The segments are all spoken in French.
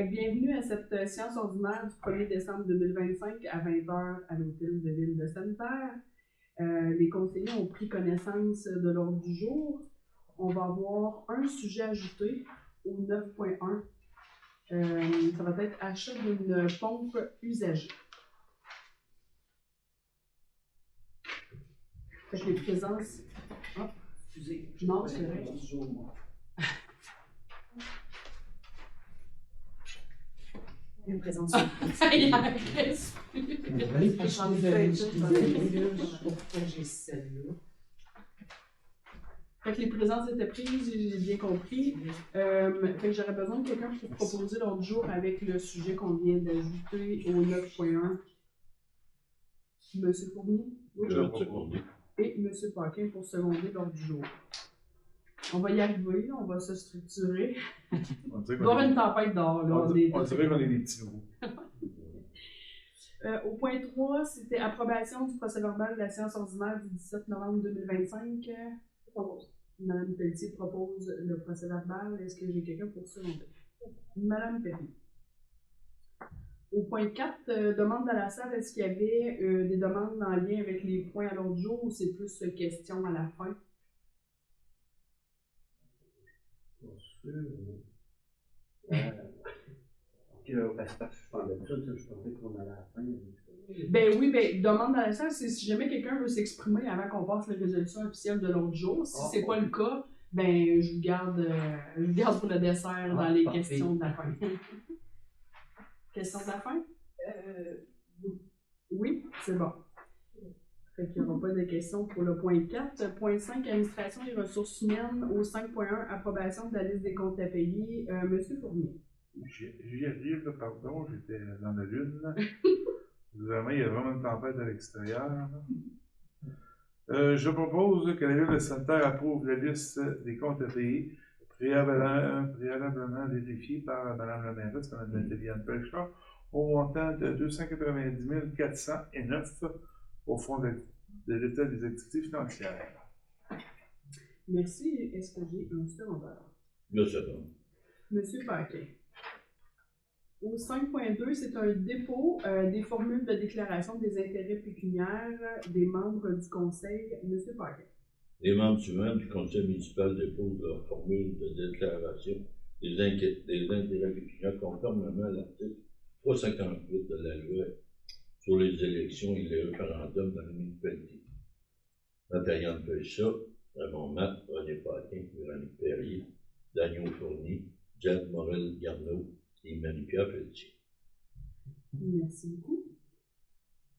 bienvenue à cette séance ordinaire du 1er décembre 2025 à 20h à l'Hôtel de Ville de Sainte-Terre. Les conseillers ont pris connaissance de l'ordre du jour. On va avoir un sujet ajouté au 9.1. Ça va être achat d'une pompe usagée. Fait que les présences... Oh, excusez, non, c'est vrai. Une présentation. Il y a un reste. J'ai celle-là. Fait que les présences étaient prises, j'ai bien compris. Fait que j'aurais besoin de quelqu'un pour proposer l'ordre du jour avec le sujet qu'on vient d'ajouter au 9.1. Monsieur Fournier? Oui. Et Monsieur Paquin pour seconder l'ordre du jour. On va y arriver, on va se structurer. Il doit y avoir une tempête dehors. Là, on dirait qu'on est des petits loups. Au point 3, c'était approbation du procès-verbal de la séance ordinaire du 17 novembre 2025. Madame Pelletier propose le procès-verbal. Est-ce que j'ai quelqu'un pour seconder? Madame Perry. Au point 4, demande à la salle, est-ce qu'il y avait des demandes en lien avec les points à l'ordre du jour ou c'est plus questions à la fin? Parce que je pensais qu'on allait à la fin. Ben oui, demande à la salle, c'est si jamais quelqu'un veut s'exprimer avant qu'on passe la résolution officielle de l'autre jour. Si c'est pas le cas, ben je vous garde pour le dessert dans les questions de la fin. Questions de la fin? Oui, c'est bon. Fait qu'il n'y aura pas de questions pour le point 4. Point 5, administration des ressources humaines. Au 5.1, approbation de la liste des comptes à payer. Monsieur Fournier. J'y arrive, pardon, j'étais dans la lune. Vraiment, il y a vraiment une tempête à l'extérieur. Je propose que la Ville de Sainte-Terre approuve la liste des comptes à payer préalablement vérifiée par Mme la mairesse, Mme Nathalie-Anne Pelchard, au montant de 290 409 au fond de l'état des activités financières. Merci. Est-ce que j'ai un secondaire? Monsieur Paquin. Au 5.2, c'est un dépôt des formules de déclaration des intérêts pécuniaires des membres du conseil. Monsieur Paquin. Les membres suivants du conseil municipal déposent leur formule de déclaration des intérêts pécuniaires conformément à l'article 358 de la loi sur les élections et les référendums dans les municipalités. Nathalie-Anne Pelchard, Raymond Matt, René Paquin, Véronique Perrier, Daniel Fournier, Jade Morel-Garneau et Marie-Pierre Pelletier. Merci beaucoup.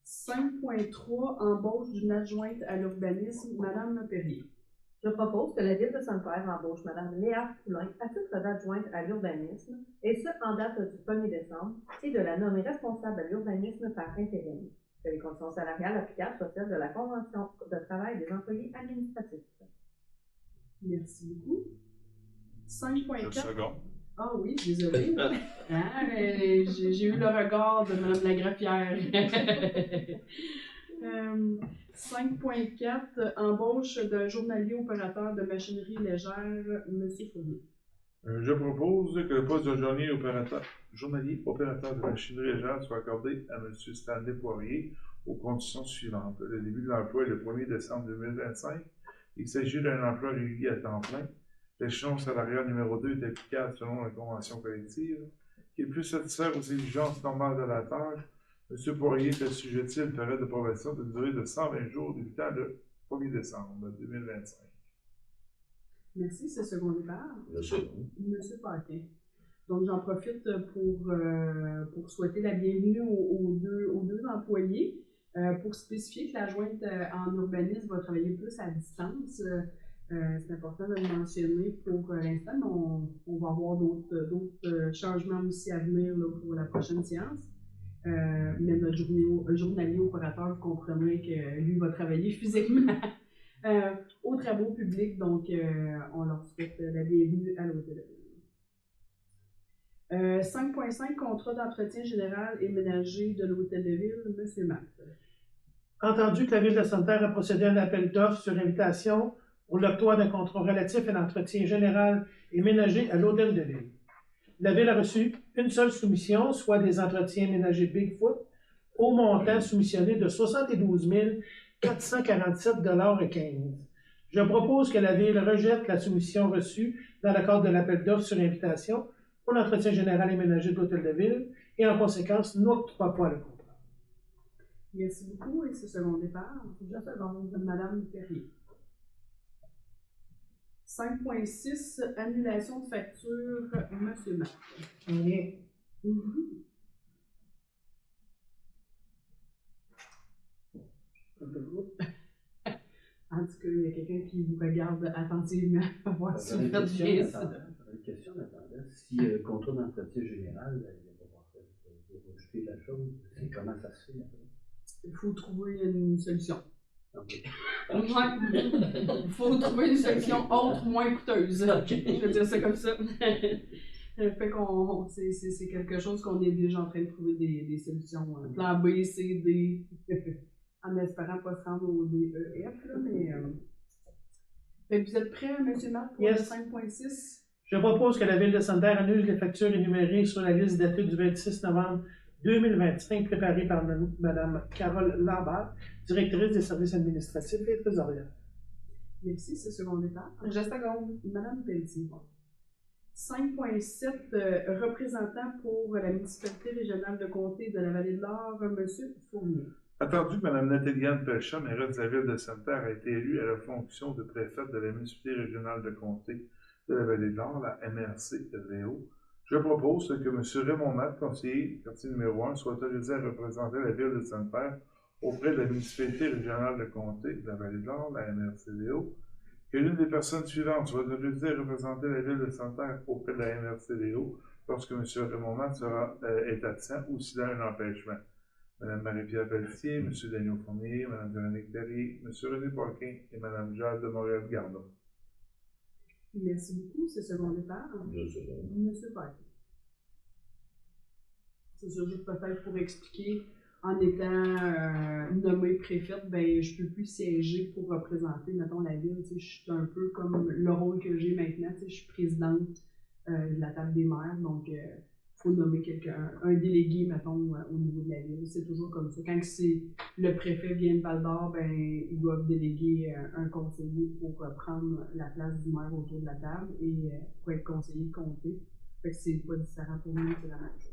5.3, embauche d'une adjointe à l'urbanisme, Madame Perrier. Je propose que la Ville de Sainte-Terre embauche Mme Léa Poulain à titre d'adjointe à l'urbanisme, et ce en date du 1er décembre, et de la nommer responsable à l'urbanisme par intérim. Que les conditions salariales applicables soient celles de la Convention de travail des employés administratifs. Merci beaucoup. 5.4. Ah oui, désolé. J'ai eu le regard de Mme Lagraffière. 5.4, embauche d'un journalier opérateur de machinerie légère, M. Fournier. Je propose que le poste de journalier opérateur de machinerie légère soit accordé à M. Stanley Poirier aux conditions suivantes. Le début de l'emploi est le 1er décembre 2025. Il s'agit d'un emploi régulier à temps plein. L'échelon salarial numéro 2 est applicable selon la convention collective, qui est plus satisfaire aux exigences normales de la tâche. M. Poirier est assujetti à une période de probation d'une durée de 120 jours débutant le 1er décembre 2025. Merci, c'est secondé par M. Paquin. Donc, j'en profite pour souhaiter la bienvenue aux deux employés. Pour spécifier que l'adjointe en urbanisme va travailler plus à distance. C'est important de le mentionner pour l'instant, mais on va avoir d'autres changements aussi à venir là, pour la prochaine séance. Mais notre journalier opérateur, vous comprenez que lui va travailler physiquement aux travaux publics, donc on leur souhaite la bienvenue à l'hôtel. 5.5, contrat d'entretien général et ménager de l'hôtel de ville, M. Matt. Entendu que la Ville de Sainte-Terre a procédé à un appel d'offres sur invitation pour l'octroi d'un contrat relatif à l'entretien général et ménager à l'hôtel de ville. La Ville a reçu une seule soumission, soit des entretiens ménagers Bigfoot, au montant soumissionné de 72 447,15 $. Je propose que la Ville rejette la soumission reçue dans le cadre de l'appel d'offres sur invitation pour l'entretien général et ménager de l'Hôtel de Ville et en conséquence n'octroie pas le contrat. Merci beaucoup. Et ce second départ, Madame Perrier. 5.6, annulation de facture, Monsieur Marc. Rien. En tout cas, il y a quelqu'un qui vous regarde attentivement pour voir si vous faites bien ça. J'aurais une question en attendant. Si le contrat d'entretien général, il n'y a pas de rejeter la chose, comment ça se fait après? Il faut trouver une solution. Okay. Il faut trouver une solution autre, moins coûteuse. Je vais dire ça comme ça. Fait qu'on, c'est quelque chose qu'on est déjà en train de trouver des solutions. Plan B, C, D, en espérant pas se rendre au D, E, F. Là, mais, fait que vous êtes prêts, M. Marc, pour le 5.6? Je propose que la Ville de Sainte-Terre annule les factures énumérées sur la liste datée du 26 novembre 2025, préparée par Mme Carole Lambert, directrice des services administratifs et trésorière. Merci, c'est second départ. Je seconde. Mme Pelletier. 5.7, représentant pour la municipalité régionale de comté de la Vallée de l'Or, M. Fournier. Attendu que Mme Nathalie-Anne Pelchat, mairesse de la Ville de Sainte-Terre, a été élue à la fonction de préfète de la municipalité régionale de comté de la Vallée de l'Or, la MRC-VO, je propose que M. Raymond Matt, conseiller quartier numéro 1, soit autorisé à représenter la Ville de Sainte-Terre auprès de la municipalité régionale de comté de la Vallée de l'Or, la MRC-VO, que l'une des personnes suivantes soit autorisée à représenter la Ville de Sainte-Terre auprès de la MRC-VO lorsque M. Raymond Matt est absent ou s'il a un empêchement. Mme Marie-Pierre Pelletier, M. Daniel Fournier, Mme Véronique Derry, M. René Paquin et Mme Jade de Montréal-Gardon. Merci beaucoup. C'est second départ. Monsieur Paquin. C'est ça, juste peut-être pour expliquer, en étant nommée préfète, ben je peux plus siéger pour représenter, mettons, la ville. Je suis un peu comme le rôle que j'ai maintenant. Je suis présidente de la table des maires, donc il faut nommer quelqu'un, un délégué, mettons, au niveau de la ville. C'est toujours comme ça. Quand le préfet vient de Val-d'Or, ben ils doivent déléguer un conseiller pour prendre la place du maire autour de la table et pour être conseiller de comté. Fait que c'est pas différent pour nous, c'est la même chose.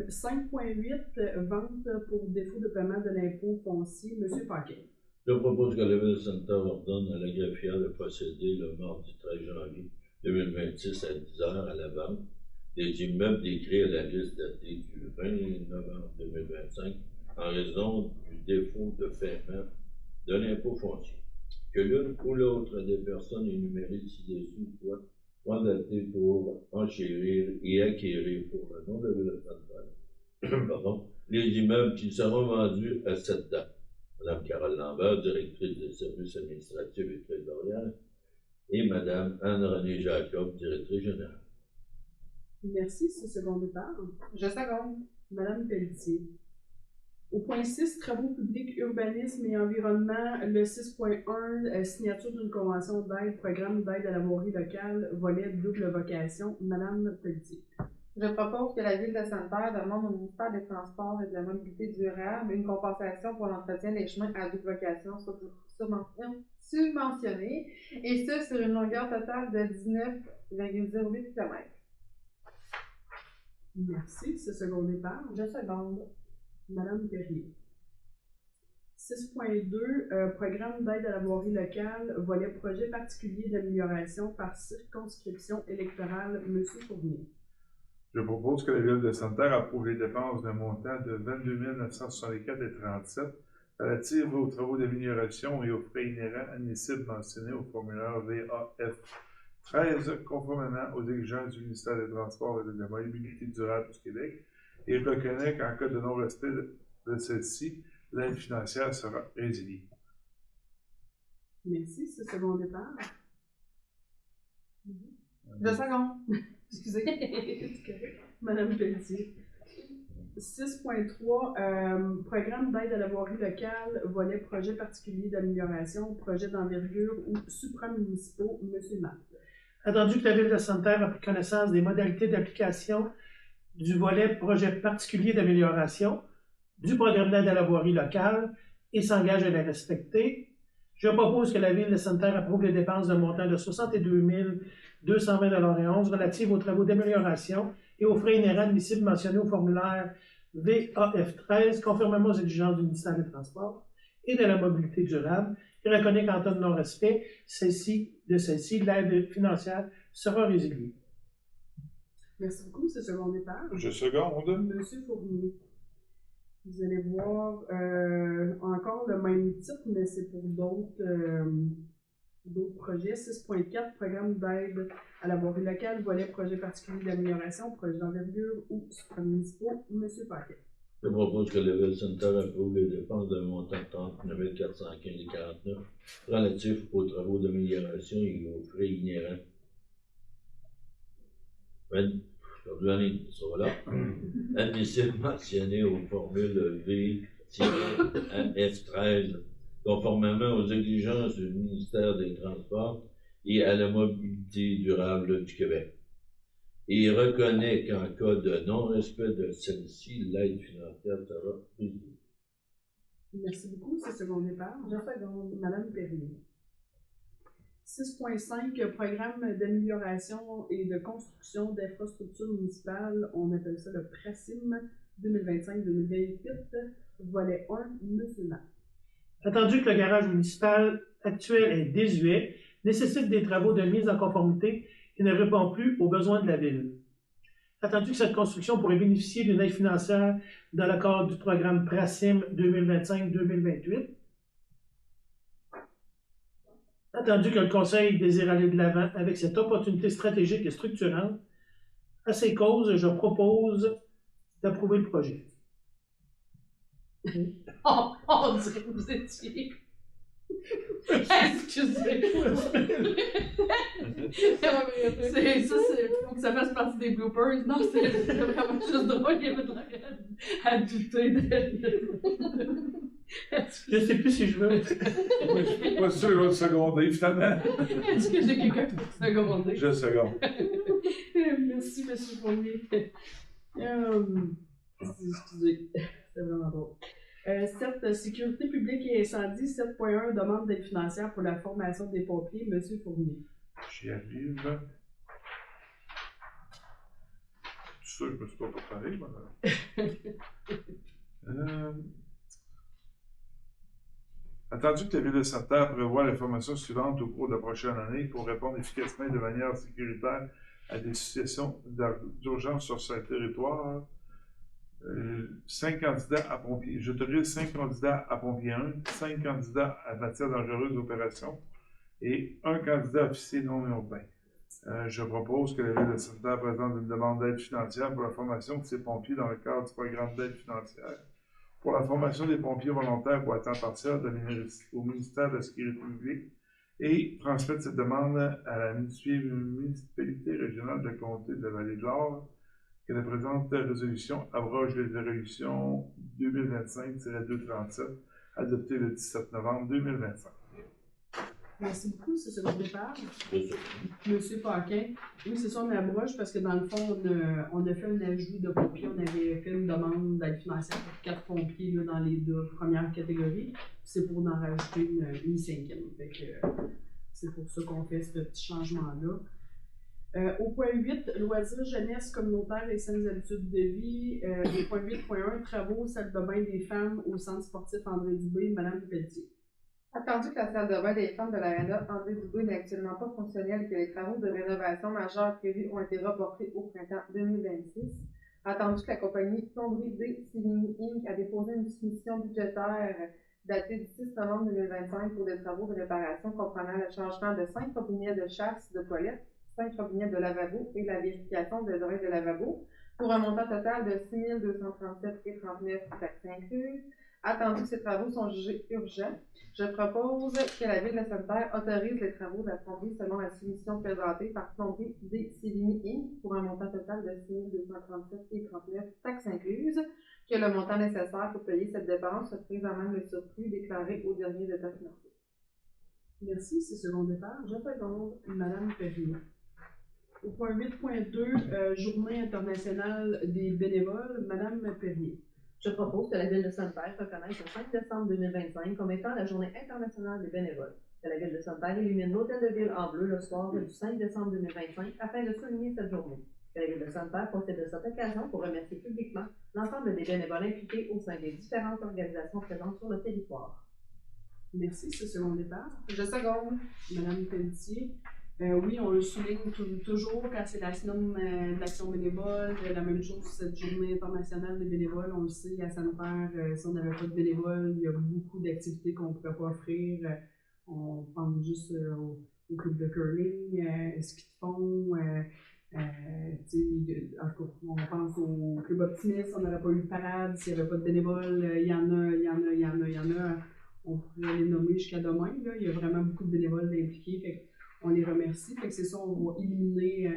5.8, vente pour défaut de paiement de l'impôt foncier, M. Paquet. Je propose que la Ville de Sainte-Terre ordonne à la greffière de procéder le mardi 13 janvier 2026 à 10 h à la vente des immeubles décrits à la liste datée du 20 novembre 2025 en raison du défaut de paiement de l'impôt foncier. Que l'une ou l'autre des personnes énumérées ci-dessous soit mandatées pour enchérir et acquérir pour le nom de la Ville de Sainte-Terre les immeubles qui seront vendus à cette date. Mme Carole Lambert, directrice des services administratifs et trésorières, et Mme Anne-Renée Jacob, directrice générale. Merci, c'est second départ. Je seconde. Mme Pelletier. Au point 6, travaux publics, urbanisme et environnement, le 6.1, signature d'une convention d'aide, programme d'aide à la voirie locale, volet double vocation, Mme Pelletier. Je propose que la Ville de Sainte-Terre demande au ministère des Transports et de la Mobilité durable une compensation pour l'entretien des chemins à double vocation subventionnés, et ce sur une longueur totale de 19,08 km. Merci, c'est second départ. Je seconde. Madame Perrier. 6.2, programme d'aide à la voirie locale, volet projet particulier d'amélioration par circonscription électorale, M. Fournier. Je propose que la Ville de Sainte-Terre approuve les dépenses d'un montant de 22 964,37 relatives aux travaux d'amélioration et aux frais inhérents admissibles mentionnés au formulaire VAF 13, conformément aux exigences du ministère des Transports et de la Mobilité durable du Québec, et reconnaît qu'en cas de non-respect de celle-ci, l'aide financière sera résiliée. Merci, c'est second départ. Je seconde. Excusez. Madame Pelletier. 6.3, programme d'aide à la voirie locale, volet projet particulier d'amélioration, projet d'envergure ou supramunicipaux, M. Matt. Attendu que la Ville de Sainte-Terre a pris connaissance des modalités d'application du volet projet particulier d'amélioration du programme d'aide à la voirie locale et s'engage à les respecter, je propose que la Ville de Sainte-Terre approuve les dépenses d'un montant de 62 220,11 $ relatives aux travaux d'amélioration et aux frais inhérents admissibles mentionnés au formulaire VAF 13, conformément aux exigences du ministère des Transports et de la Mobilité durable, et reconnaît qu'en cas de non-respect de celle-ci, l'aide financière sera résiliée. Merci beaucoup, c'est second départ. Je seconde. Monsieur Fournier. Vous allez voir encore le même titre, mais c'est pour d'autres projets. 6.4, programme d'aide à la voirie locale, volet projet particulier d'amélioration, projet d'envergure ou supramunicipaux. Monsieur Paquet. Je propose que le Ville Sainte-Terre approuve les dépenses d'un montant de 39 415,49 $ relatifs aux travaux d'amélioration et aux frais inhérents. Admissible mentionné aux formules V-AF 13, conformément aux exigences du ministère des Transports et à la Mobilité durable du Québec. Et reconnaît qu'en cas de non-respect de celle-ci, l'aide financière sera résiliée. Merci beaucoup, c'est second départ. Je seconde. Madame Perrier. 6.5, programme d'amélioration et de construction d'infrastructures municipales. On appelle ça le PRACIM 2025-2028, volet 1, Monsieur Matt. Attendu que le garage municipal actuel est désuet, nécessite des travaux de mise en conformité et ne répond plus aux besoins de la Ville. Attendu que cette construction pourrait bénéficier d'une aide financière dans le cadre du programme PRACIM 2025-2028. Attendu que le Conseil désire aller de l'avant avec cette opportunité stratégique et structurante, à ces causes, je propose d'approuver le projet. On dirait que vous étiez... Excusez. Faut que ça fasse partie des bloopers. Non, c'est vraiment juste drôle. Il y avait de la à douter. Je sais plus si je veux. Je suis pas sûr de seconder, finalement. Est-ce que j'ai quelqu'un pour seconder? Je seconde. Merci, M. Fournier. Excusez, c'était vraiment drôle. 7. Sécurité publique et incendie. 7.1. Demande d'aide financière pour la formation des pompiers. M. Fournier. J'y arrive. Je suis sûr que je me suis pas préparé, moi. Attendu que la Ville de Sainte-Terre prévoit les formations suivantes au cours de la prochaine année pour répondre efficacement et de manière sécuritaire à des situations d'urgence sur ce territoire, 5 candidats à pompiers. J'autorise 5 candidats à pompiers 1, 5 candidats à matière dangereuse d'opération et 1 candidat officier non urbain. Je propose que la Ville de Sainte-Terre présente une demande d'aide financière pour la formation de ces pompiers dans le cadre du programme d'aide financière. Pour la formation des pompiers volontaires ou à temps partiel au ministère de la Sécurité publique et transmettre cette demande à la municipalité régionale de comté de la Vallée-de-l'Or, que la présente résolution abroge les résolutions 2025-237 adoptées le 17 novembre 2025. Merci beaucoup, c'est second départ. C'est ça. Monsieur Paquin. Oui, c'est ça, on abroge parce que dans le fond, on a fait un ajout de pompiers. On avait fait une demande d'aide financière pour 4 pompiers là, dans les 2 premières catégories. C'est pour en rajouter une 5e. Fait que c'est pour ça qu'on fait ce petit changement-là. Au point 8, loisirs, jeunesse, communautaire et saines habitudes de vie. Au point 8.1, travaux, salle de bain des femmes au centre sportif André Dubé, Madame Pelletier. Attendu que la salle de bain des femmes de l'Arena André Dubé n'est actuellement pas fonctionnelle et que les travaux de rénovation majeure prévus ont été reportés au printemps 2026. Attendu que la compagnie Plomberie D. Sivigny Inc. a déposé une soumission budgétaire datée du 6 novembre 2025 pour des travaux de réparation comprenant le changement de 5 robinets de chasse de toilette, 5 robinets de lavabo et la vérification des oreilles de lavabo pour un montant total de 6 237,39 $ taxes incluses. Attendu que ces travaux sont jugés urgents, je propose que la Ville de Sainte-Terre autorise les travaux de la plomberie selon la soumission présentée par Plomberie D. Sivigny Inc. pour un montant total de 6 237,39 $ taxes incluses, que le montant nécessaire pour payer cette dépense soit pris en même le surplus déclaré au dernier état financier. Merci, c'est second départ. Je seconde. Madame Perrier. Au point 8.2, Journée internationale des bénévoles, Madame Perrier. Je propose que la Ville de Sainte-Terre reconnaisse le 5 décembre 2025 comme étant la Journée internationale des bénévoles. Que la Ville de Sainte-Terre illumine l'Hôtel de Ville en bleu le soir du 5 décembre 2025 afin de souligner cette journée. Que la Ville de Sainte-Terre profite de cette occasion pour remercier publiquement l'ensemble des bénévoles impliqués au sein des différentes organisations présentes sur le territoire. Merci, c'est selon le départ. Je seconde. Madame Pelletier. Oui, on le souligne toujours quand c'est la semaine d'action bénévole. La même chose, cette journée internationale des bénévoles, on le sait, à Sainte-Terre, si on n'avait pas de bénévoles, il y a beaucoup d'activités qu'on ne pourrait pas offrir. On pense juste au club de curling, ski de fond, on pense au club optimiste, on n'aurait pas eu de parade s'il n'y avait pas de bénévoles. Il y en a. On pourrait les nommer jusqu'à demain. Là. Il y a vraiment beaucoup de bénévoles impliqués. On les remercie. Fait que c'est ça, on va éliminer.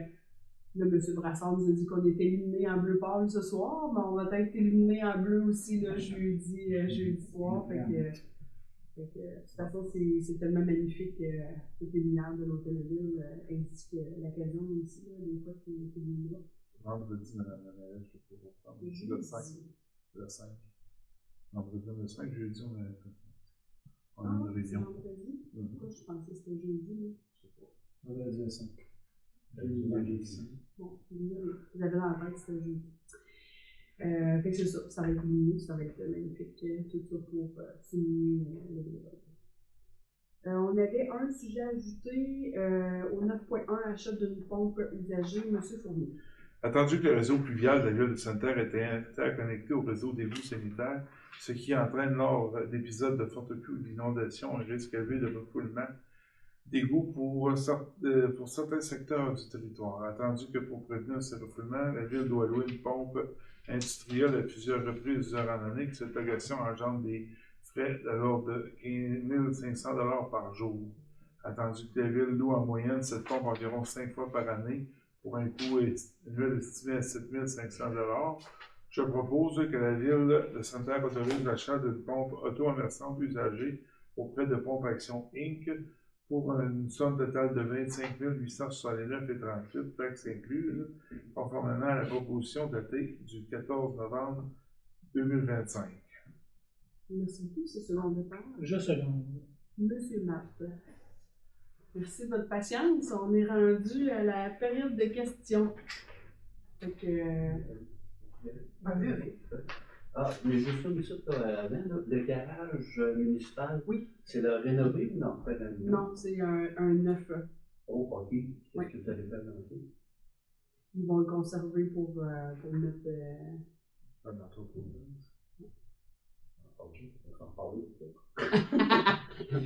Là, M. Brassard nous a dit qu'on était éliminé en bleu pâle ce soir, mais on va être éliminé en bleu aussi là, jeudi soir. Fait que, de toute façon, c'est tellement magnifique toutes les lumières de l'Hôtel de Ville ainsi que l'occasion aussi, là, des fois qui est là. Vendredi, Madame la mairesse, je peux vous prendre. Le 5. Le 5. Vendredi, le 5, jeudi, on a une réunion. Vendredi? Pourquoi je pensais que c'était jeudi? Vendredi le 5. Bon, vous avez dans la tête, c'était jeudi. Fait que c'est ça, ça va être mieux, ça va être magnifique, tout ça pour souligner le bénévolat. On avait un sujet ajouté au 9.1, achat d'une pompe usagée, M. Fournier. Attendu que le réseau pluvial de la ville de Sainte-Terre était interconnecté au réseau d'égouts sanitaires, ce qui entraîne lors d'épisodes de fortes pluies ou d'inondations un risque élevé de refoulement d'égouts pour certains secteurs du territoire. Attendu que pour prévenir ces refoulements, la ville doit louer une pompe industrielle à plusieurs reprises durant l'année, que cette location engendre des frais de l'ordre de 15 500 $ par jour. Attendu que la ville loue en moyenne cette pompe environ 5 fois par année pour un coût annuel estimé à 7 500 $, je propose que la ville de Sainte-Terre autorise l'achat d'une pompe auto-immersante usagée auprès de Pompe Action Inc. pour une somme totale de 25 869,38 $, taxes incluses, conformément à la proposition datée du 14 novembre 2025. Merci beaucoup, c'est selon le départ. Je seconde. Monsieur Matt. Merci de votre patience. On est rendu à la période de questions. Fait que. Mais juste une petite avant, le garage municipal, oui, c'est le rénové ou non? Non, c'est un neuf. Oh, ok. Qu'est-ce que vous allez faire dans ça? Ils vont le conserver pour mettre. Un entrepôt. Ok, on s'en parle.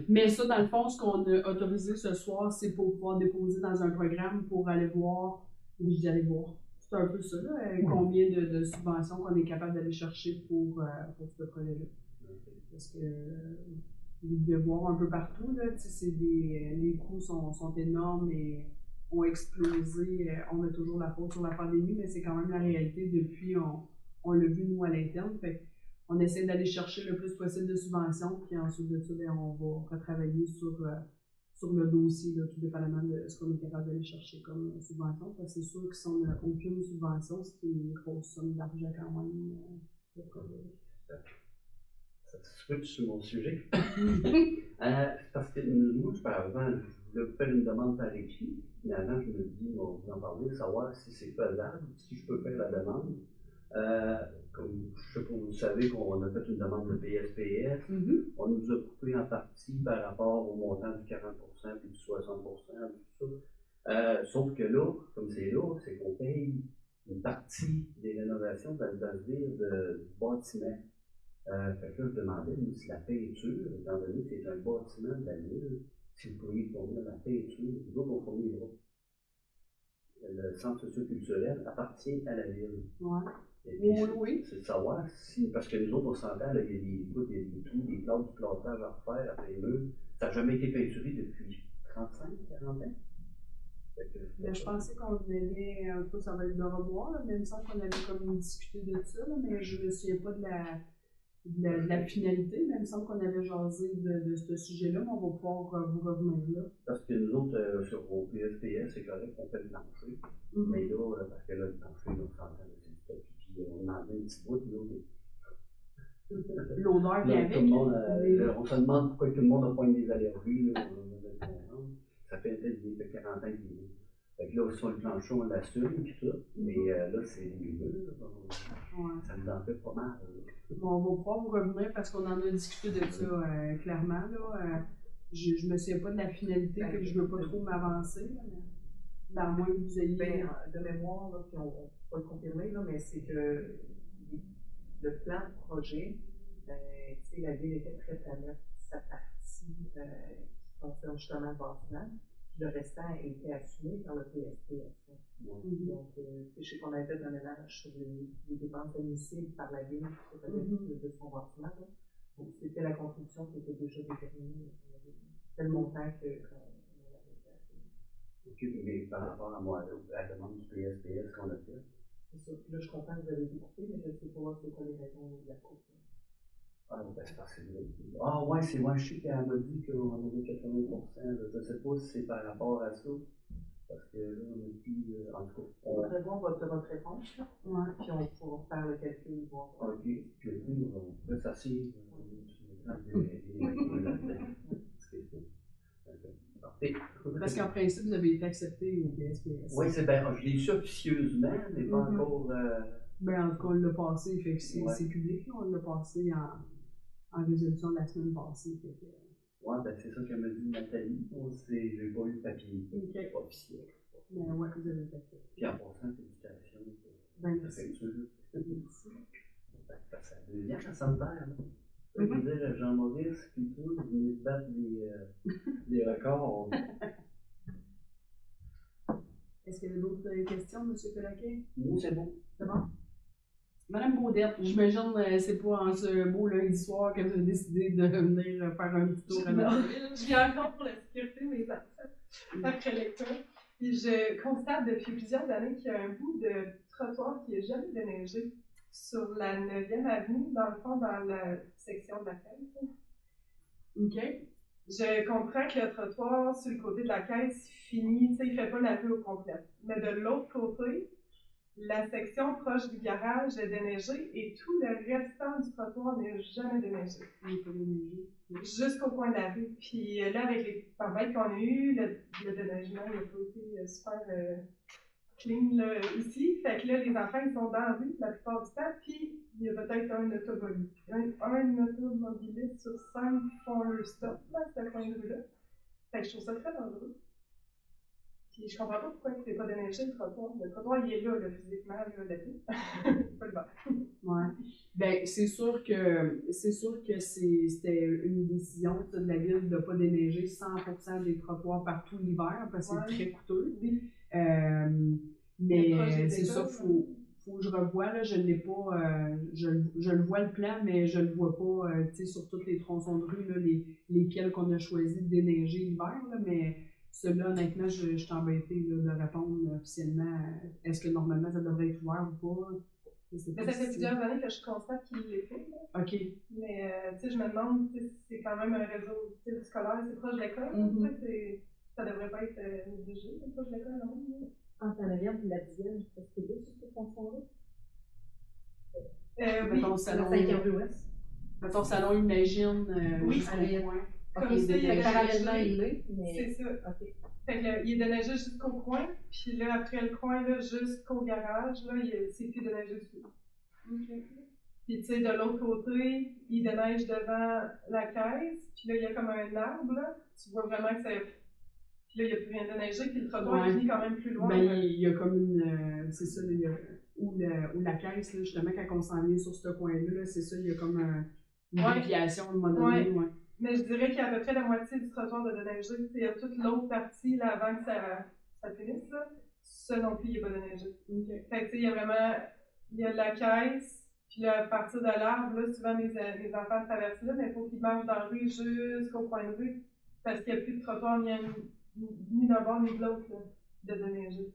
Mais ça, dans le fond, ce qu'on a autorisé ce soir, c'est pour pouvoir déposer dans un programme pour aller voir. Oui, je dis aller voir. C'est un peu ça, là, combien de subventions qu'on est capable d'aller chercher pour ce projet-là. Parce que vous devez voir un peu partout, là, les coûts sont énormes et ont explosé. On met toujours la faute sur la pandémie, mais c'est quand même la réalité depuis, on l'a vu nous à l'interne. On essaie d'aller chercher le plus possible de subventions, puis ensuite de ça, on va retravailler sur le dossier, là, tout dépendamment de ce qu'on est capable d'aller chercher comme subvention. Parce que c'est sûr que si on n'a aucune subvention, c'est une grosse somme d'argent quand même. Ça switch sur mon sujet. Parce que moi, par exemple, je voulais vous faire une demande par écrit, mais avant, je me dis, on va vous en parler, savoir si c'est faisable, si je peux faire la demande. Comme je sais pas, vous savez qu'on a fait une demande de PSPS, on nous a coupé en partie par rapport au montant du 40% puis du 60%, tout ça. Sauf que là, comme c'est là, c'est qu'on paye une partie des rénovations, dans le dire, du bâtiment. Fait que là, je demandais si la peinture, étant donné que c'est un bâtiment de la ville, si vous pourriez fournir la peinture, nous autres, on fournira. Le centre socio-culturel appartient à la ville. Ouais. Oui. C'est de savoir si, parce que nous autres, on s'entend, il y a des trous, des plâtres, du plâtrage à refaire après les murs. Ça n'a jamais été peinturé depuis 35, 40 ans. Mais je pensais qu'on avait, en tout cas, ça va être de revoir, là, mais il me semble qu'on avait comme discuté de ça, là, mais je ne me souviens pas de de la finalité, mais il me semble qu'on avait jasé de ce sujet-là, mais on va pouvoir vous revenir là. Parce que nous autres, sur vos PSPS, c'est correct qu'on fait le plancher. Mais là, parce que là, le plancher, on s'entend, c'est du tapis, puis on en met un petit bout, là, mais. L'odeur qu'il y avait. On se demande pourquoi tout le monde a pas des allergies. Là, ça fait peut-être 40 ans qu'il est là. Fait que là, sur le plancher, on l'assume et tout. Mais là, c'est les murs. Ça nous en fait pas mal. Bon, on va pouvoir vous revenir parce qu'on en a discuté de ça clairement. Là, je me souviens pas de la finalité, fait que je veux pas trop m'avancer. Mais à moins que vous ayez. Ben, de mémoire, là, puis on va le confirmer, là, mais c'est que le plan de projet, la ville était prête à mettre sa partie qui concerne justement le bâtiment, puis le restant a été assumé par le PSPS. Donc, je sais qu'on avait fait un ménage sur les dépenses admissibles par la ville de son bâtiment. Là. Donc, c'était la contribution qui était déjà déterminée. C'était le montant qu'on avait fait. OK, mais par rapport à la demande du PSPS qu'on a fait. C'est ça. Là, je comprends que vous avez découpé, mais je ne sais pas c'est quoi les raisons de la coupe. Ah, ben, c'est parce que. Ah, ouais, c'est moi, je sais qu'elle m'a dit qu'on avait 80%. Je ne sais pas si c'est par rapport à ça. Parce que là, on a dit. En tout cas. On va voir votre réponse, là. Ouais. Puis on pourra faire le calcul. Voir. OK. Puis oui, on peut s'asseoir. Parce qu'en principe, vous avez été accepté au PSPS. Oui, c'est bien. Je l'ai su officieusement, mais pas encore. Ben, en tout cas, on l'a passé, fait que c'est public, là, on l'a passé en résolution de la semaine passée. Fait que... Oui, ben c'est ça qu'elle m'a dit Nathalie. J'ai pas eu de papier officiel. Mais ouais, vous avez fait ça. Puis en passant, félicitations pour la préfecture. Merci. C'est la deuxième assemblée. Je veux dire, Jean-Maurice, puis tout, vous venez de battre des records. Est-ce qu'il y a d'autres questions, M. Pélaquet? Non, c'est bon. C'est bon? Madame Baudette, j'imagine c'est pas en ce beau lundi soir que vous avez décidé de venir faire un petit tour à la ville. Je viens encore pour la sécurité de mes enfants après lecture. Puis je constate depuis plusieurs années qu'il y a un bout de trottoir qui n'est jamais déneigé sur la 9e avenue, dans le fond, dans la section de la caisse. OK. Je comprends que le trottoir sur le côté de la caisse finit, tu sais, il ne fait pas la rue au complet. Mais de l'autre côté, la section proche du garage est déneigée et tout le restant du trottoir n'est jamais déneigé. Jusqu'au coin de la rue. Puis là, avec les tempêtes qu'on a eues, le déneigement n'a pas été super clean là, ici. Fait que là, les enfants, ils sont dans la rue la plupart du temps. Puis il y a peut-être un automobiliste sur 5 qui font leur stop là, à ce coin de rue-là. Fait que je trouve ça très dangereux. Puis je comprends pas pourquoi il n'est pas déneigé le trottoir. Le trottoir, il est là, physiquement, là, la vie. Pas le vent. Ouais. Ben, c'est sûr que c'était une décision de la ville de ne pas déneiger 100% des trottoirs partout l'hiver, parce que c'est très coûteux. Oui. Mais c'est ça, faut que je revoie, là, je ne l'ai pas, je le vois le plan, mais je ne le vois pas, sur tous les tronçons de rue, là, lesquels qu'on a choisi de déneiger l'hiver, là, mais celui-là, honnêtement, je suis embêtée là, de répondre officiellement. Est-ce que normalement ça devrait être ouvert ou pas? Mais ça fait plusieurs années que je constate qu'il l'est fait. Là. OK. Mais je me demande si c'est quand même un réseau scolaire, c'est proche de l'école. Ça devrait pas être négligé, c'est proche de l'école, non? Entre la 9e et la 10e, est-ce qu'il y a sur ce tronçon-là? Oui. Mettons, salon, la 5e rue ouest. Mettons, salon, imagine, oui, jusqu'au coin. Comme ça, il est parallèlement, il est. C'est ça. OK. Fait que là, il est déneigé jusqu'au coin, puis là, après le coin, là, jusqu'au garage, là, c'est plus déneigé dessus. Puis, tu sais, de l'autre côté, il déneige devant la caisse, puis là, il y a comme un arbre, là. Tu vois vraiment que c'est. Puis là, il n'y a plus rien déneigé, puis le trottoir il finit quand même plus loin. Ben, il y a comme une. C'est ça, là, il y a. Ou la caisse, là, justement, quand on s'en vient sur ce coin-là, là, c'est ça, il y a comme une déviation à un moment donné. Ouais. Mais je dirais qu'il y a à peu près la moitié du trottoir de déneigé. Il y a toute l'autre partie, là, avant que ça finisse, là. Ça non plus, il n'est pas déneigé. Fait que, tu sais, il y a vraiment. Il y a la caisse, puis là, à partir de l'arbre, là, souvent, les enfants traversent là, mais il faut qu'ils marchent dans la rue jusqu'au coin de rue, parce qu'il n'y a plus de trottoir ni d'un bord ni de l'autre, de déneiger.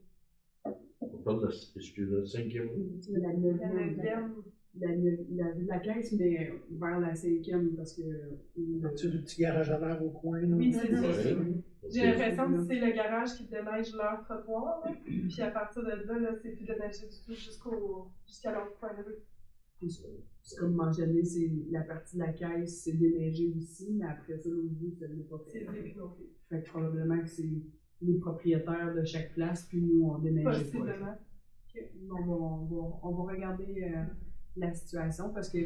On parle de la 5e rue. La 9e. la caisse, mais vers la 5e, parce que... Tu le petit garage à l'air au coin, là. Oui, c'est ça. Ouais. J'ai l'impression que c'est le garage qui déneige leur trottoir, là. Puis à partir de là, c'est plus déneigé du tout jusqu'à l'autre coin de rue. C'est comme mentionné, c'est la partie de la caisse, c'est déneigé aussi, mais après ça, l'autre bout, ça ne l'est pas fait. C'est dépinoré. Fait que probablement que c'est les propriétaires de chaque place, puis nous, on déneige pas. Possiblement. On va regarder la situation parce que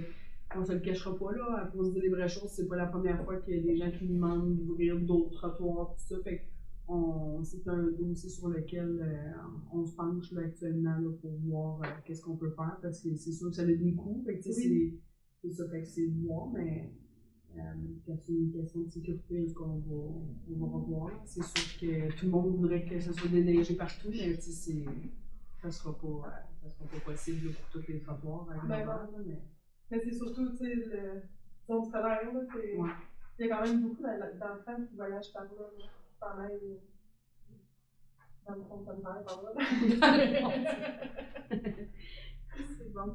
on se le cachera pas là, pour se dire les vraies choses, c'est pas la première fois qu'il y a des gens qui nous demandent d'ouvrir d'autres trottoirs, tout ça. Fait que c'est un dossier sur lequel on se penche là, actuellement là, pour voir qu'est-ce qu'on peut faire parce que c'est sûr que ça a des coûts. Fait que c'est ça, fait que c'est de voir, mais quand c'est une question de sécurité, est-ce qu'on va revoir? C'est sûr que tout le monde voudrait que ça soit déneigé partout, mais ça sera pas possible là, pour tous les trottoirs. Mais c'est surtout, tu sais, le zone scolaire, là, c'est... Ouais. Il y a quand même beaucoup d'enfants qui voyagent par là, pendant dans le fond de par là. C'est bon.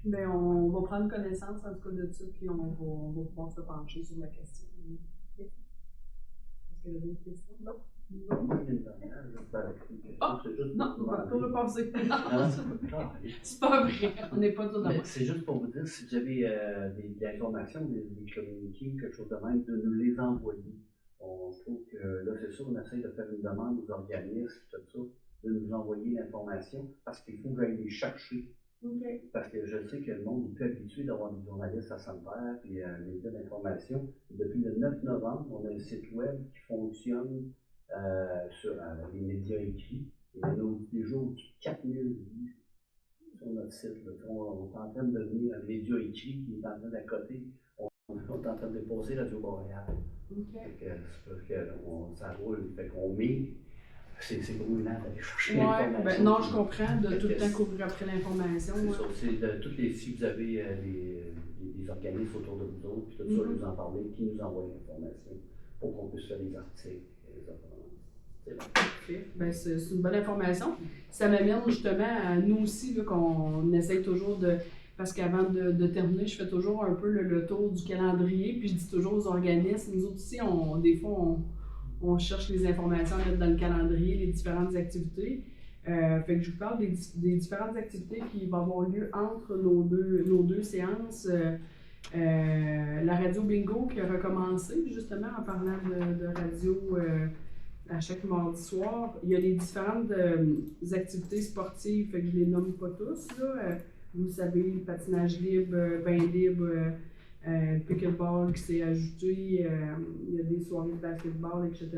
Mais on va prendre connaissance en tout cas de ça, puis on va pouvoir se pencher sur la question. Est-ce qu'il y a d'autres questions? Non. Moi, il y a une dernière, c'est juste non, on va tout repasser. C'est pas vrai, on n'est pas tout d'accord. C'est juste pour vous dire, si vous avez des informations, des communiqués, quelque chose de même, de nous les envoyer. On trouve que là, c'est sûr, on essaie de faire une demande aux organismes, tout ça, de nous envoyer l'information, parce qu'il faut que j'aille les chercher. Okay. Parce que je sais que le monde est plus habitué d'avoir des journalistes à Sainte-Terre et un média d'information. Depuis le 9 novembre, on a un site web qui fonctionne sur les médias écrits. Et on a déjà au-dessus de 4000 vues sur notre site. Là. On est en train de devenir un média écrit qui est en train d'accoter. On est en train de déposer Radio Boréal. Okay. Ça roule. Fait qu'on met. C'est brûlant d'aller chercher l'information. Ben, non, je comprends, de tout le temps courir après l'information. C'est de toutes les. Si vous avez des organismes autour de vous autres, puis tout ça, nous en parler, qui nous envoie l'information pour qu'on puisse faire des articles. C'est bon. Parfait. Ben, c'est une bonne information. Ça m'amène justement à nous aussi, là, qu'on essaye toujours de. Parce qu'avant de terminer, je fais toujours un peu le tour du calendrier, puis je dis toujours aux organismes, nous autres aussi, des fois, on cherche les informations à mettre dans le calendrier, les différentes activités. Fait que je vous parle des différentes activités qui vont avoir lieu entre nos deux séances. La radio bingo qui a recommencé, justement, en parlant de radio à chaque mardi soir. Il y a les différentes activités sportives, fait que je les nomme pas tous, là. Vous savez, patinage libre, bain libre, pickleball qui s'est ajouté, il y a des soirées de basketball, etc.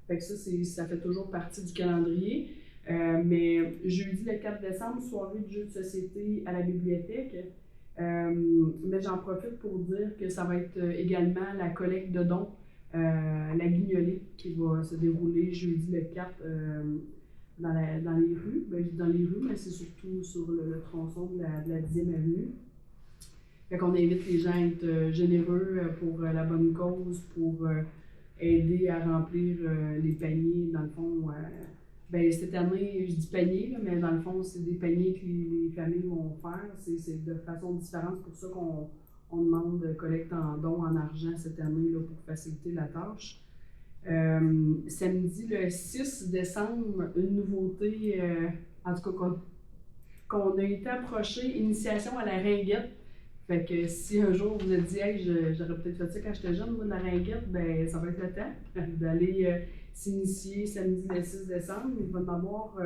Fait que ça fait toujours partie du calendrier. Mais jeudi le 4 décembre, soirée de jeux de société à la bibliothèque. Mais j'en profite pour dire que ça va être également la collecte de dons, la guignolée, qui va se dérouler jeudi le 4 dans les rues. Ben, je dis dans les rues, mais c'est surtout sur le tronçon de la 10e avenue. Fait qu'on invite les gens à être généreux pour la bonne cause, pour aider à remplir les paniers. Dans le fond, ben, cette année, je dis panier, là, mais dans le fond, c'est des paniers que les familles vont faire. C'est de façon différente. C'est pour ça qu'on demande de collecte en dons en argent cette année là, pour faciliter la tâche. Samedi, le 6 décembre, une nouveauté, en tout cas qu'on a été approché, initiation à la ringuette. Fait que si un jour vous êtes dit, hey, j'aurais peut-être fait ça quand j'étais jeune, moi, de la ringuette, ben ça va être le temps d'aller s'initier samedi le 6 décembre. Il va y en avoir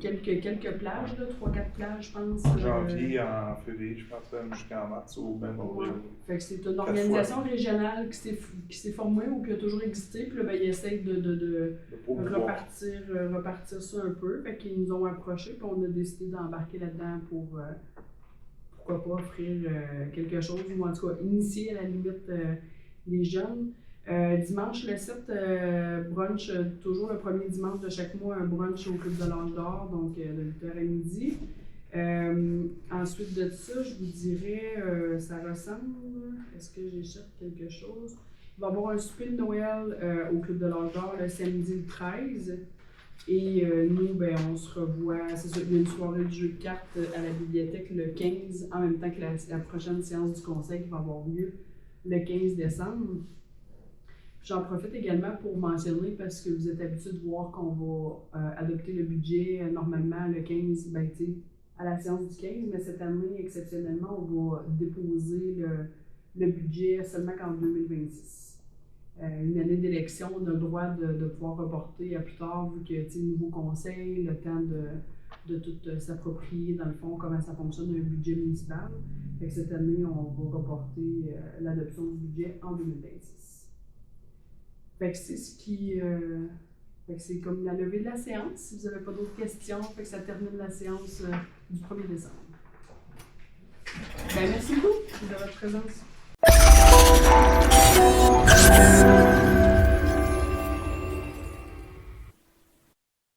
quelques plages, 3-4 plages, je pense. En janvier, en février, je pense même jusqu'en mars ou même avril. Ouais. Fait que c'est une organisation régionale qui s'est formée ou qui a toujours existé. Puis là, ben, ils essayent de repartir ça un peu. Fait qu'ils nous ont approchés, puis on a décidé d'embarquer là-dedans pour pourquoi pas offrir quelque chose, ou en tout cas initier à la limite les jeunes. Dimanche le 7, brunch, toujours le premier dimanche de chaque mois, un brunch au Club de l'Ange d'Or, donc de 8h à midi. Ensuite de ça, je vous dirais, ça ressemble, est-ce que j'échappe quelque chose? Il va y avoir un souper de Noël au Club de l'Ange d'Or le samedi le 13. Et nous, ben, on se revoit, c'est ça, il y a une soirée de jeu de cartes à la bibliothèque le 15, en même temps que la prochaine séance du conseil qui va avoir lieu le 15 décembre. J'en profite également pour mentionner, parce que vous êtes habitués de voir qu'on va adopter le budget normalement le 15, ben, à la séance du 15, mais cette année, exceptionnellement, on va déposer le budget seulement qu'en 2026. Une année d'élection, on a le droit de pouvoir reporter à plus tard, vu que nouveau conseil, le temps de tout s'approprier, dans le fond, comment ça fonctionne un budget municipal. Fait que cette année, on va reporter l'adoption du budget en 2026. Fait que c'est ce qui. Fait que c'est comme la levée de la séance. Si vous n'avez pas d'autres questions, fait que ça termine la séance du 1er décembre. Ben, merci beaucoup de votre présence.